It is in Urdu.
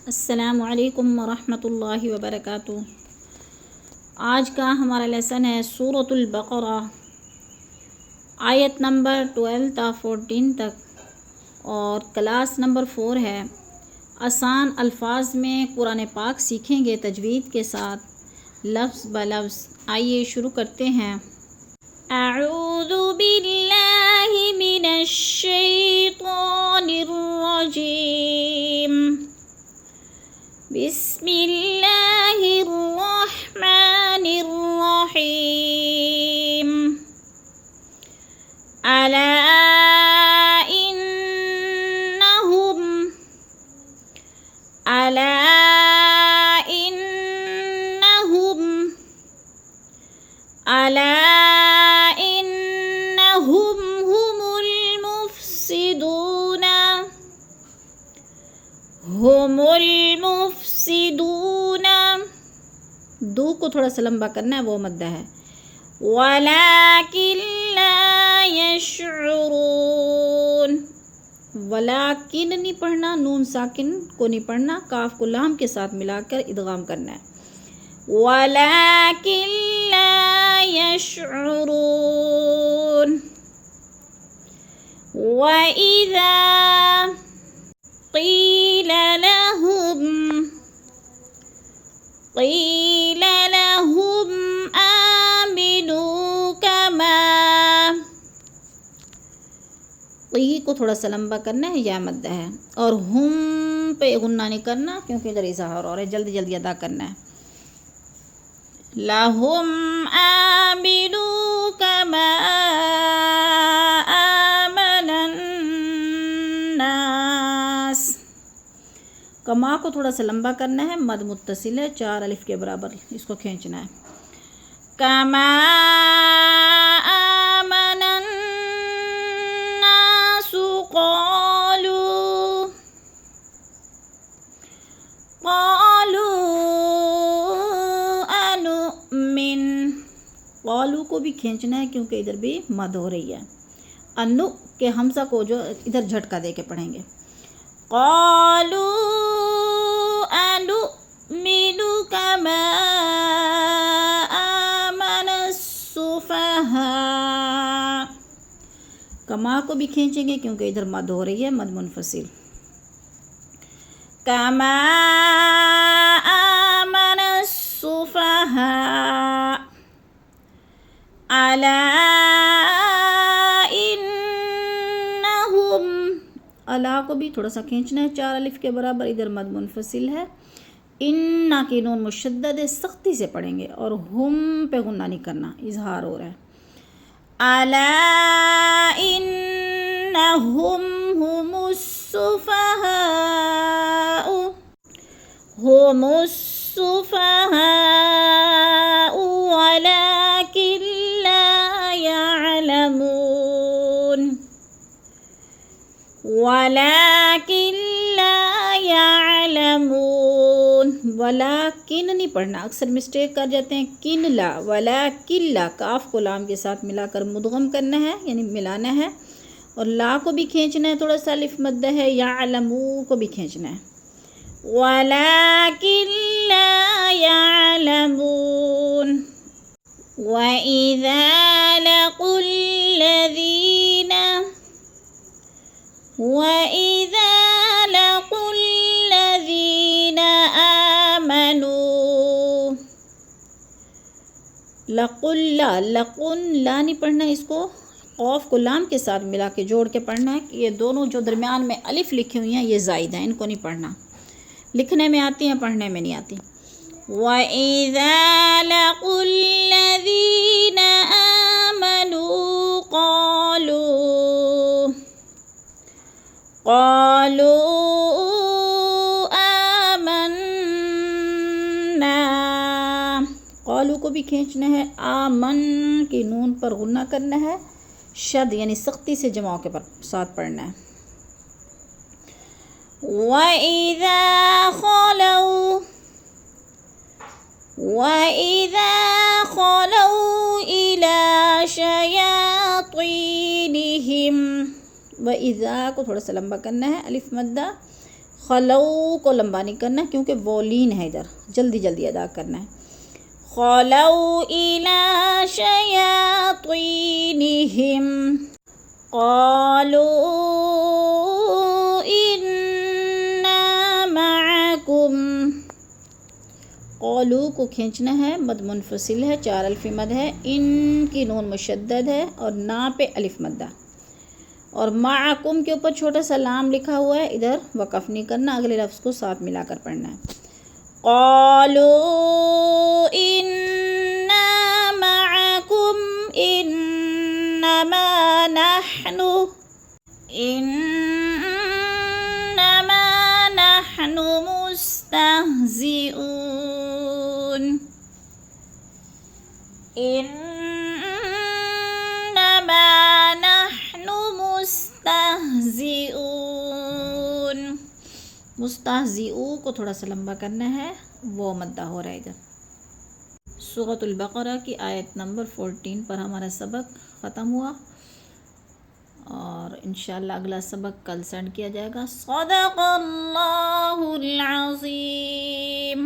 السلام علیکم ورحمۃ اللہ وبرکاتہ۔ آج کا ہمارا لیسن ہے سورۃ البقرہ، آیت نمبر 12 تا 14 تک، اور کلاس نمبر 4 ہے۔ آسان الفاظ میں قرآن پاک سیکھیں گے تجوید کے ساتھ، لفظ بلفظ۔ آئیے شروع کرتے ہیں۔ اعوذ باللہ من الشیطان الرجیم، بسم اللہ الرحمن الرحیم۔ الا انہم هم المفسدون، دو کو تھوڑا سا لمبا کرنا ہے، وہ مدہ ہے۔ ولکن لا یشعرون، ولیکن نہیں پڑھنا، نون ساکن کو نہیں پڑھنا، کاف کو لام کے ساتھ ملا کر ادغام کرنا ہے۔ ولیکن لا یشعرون۔ وَإِذَا قِيلَ لَهُمْ آمِنُوا كَمَا، قی کو تھوڑا سا لمبا کرنا ہے، یا مدہ ہے، اور ہم پہ غنہ نہیں کرنا کیونکہ ادھر اظہار اور ہے، جلدی جلدی ادا کرنا ہے۔ لَهُمْ آمِنُوا كَمَا آمَنَ النَّاسِ، کما کو تھوڑا سا لمبا کرنا ہے، مد متصل ہے، 4 الف کے برابر اس کو کھینچنا ہے۔ کما آمن الناس قالوا انؤمن، قالو کو بھی کھینچنا ہے کیونکہ ادھر بھی مد ہو رہی ہے۔ انو کے حمزہ کو جو ادھر جھٹکا دے کے پڑھیں گے۔ قالوا انؤمن كما آمن السفهاء، کما کو بھی کھینچیں گے کیونکہ ادھر مد ہو رہی ہے، مد منفصل۔ كما آمن السفهاء الا الا کو بھی تھوڑا سا کھینچنا ہے، 4 الف کے برابر، ادھر مد منفصل ہے۔ انا کی نون مشدد ہے، سختی سے پڑھیں گے، اور ہم پہ غنہ نہیں کرنا، اظہار ہو رہا ہے۔ الا انہم هم السفہاء ولکن لا يعلمون، ولیکن لا یعلمون، ولیکن نہیں پڑھنا، اکثر مسٹیک کر جاتے ہیں، کن لا، ولیکن لا، کاف کو لام کے ساتھ ملا کر مدغم کرنا ہے، یعنی ملانا ہے، اور لا کو بھی کھینچنا ہے، تھوڑا سا الف مدہ ہے، یعلمو کو بھی کھینچنا ہے۔ ولیکن لا یعلمون۔ وَإِذَا لَقُوا الَّذِينَ آمَنُوا، لَقُل لا، لَقُن لا نہیں پڑھنا، اس کو قوف کو لام کے ساتھ ملا کے جوڑ کے پڑھنا ہے۔ یہ دونوں جو درمیان میں الف لکھی ہوئی ہیں یہ زائد ہیں، ان کو نہیں پڑھنا، لکھنے میں آتی ہیں، پڑھنے میں نہیں آتی۔ وَإِذَا لَقُوا الَّذِينَ آمَنُوا قالوا آمنا، قالو کو بھی کھینچنا ہے، آمن کی نون پر غنہ کرنا ہے، شد یعنی سختی سے جماؤ کے ساتھ پڑھنا ہے۔ وَإِذَا خَلَوْا إِلَى شَيَاطِينِهِمْ، وَإِذَا کو تھوڑا سا لمبا کرنا ہے، الف مدہ، خلو کو لمبا نہیں کرنا ہے کیونکہ وہ لین ہے، ادھر جلدی جلدی ادا کرنا ہے. خلو الی شیاطینہم قالوا انا معکم. قولو کو کھینچنا ہے، مد منفصل ہے، 4 الف مد ہے، ان کی نون مشدد ہے اور نا پہ الف مدہ. اور معکم کے اوپر چھوٹا سا لام لکھا ہوا ہے، ادھر وقف نہیں کرنا، اگلے لفظ کو ساتھ ملا کر پڑھنا ہے. قالوا انا معکم انما نحن مستہزئون. انما نحن مستہزئون. مستہزئو کو تھوڑا سا لمبا کرنا ہے، وہ مدہ ہو رہا ہے ادھر. سورۃ البقرہ کی آیت نمبر 14 پر ہمارا سبق ختم ہوا، اور انشاءاللہ اگلا سبق کل سینڈ کیا جائے گا. صدق اللہ العظیم.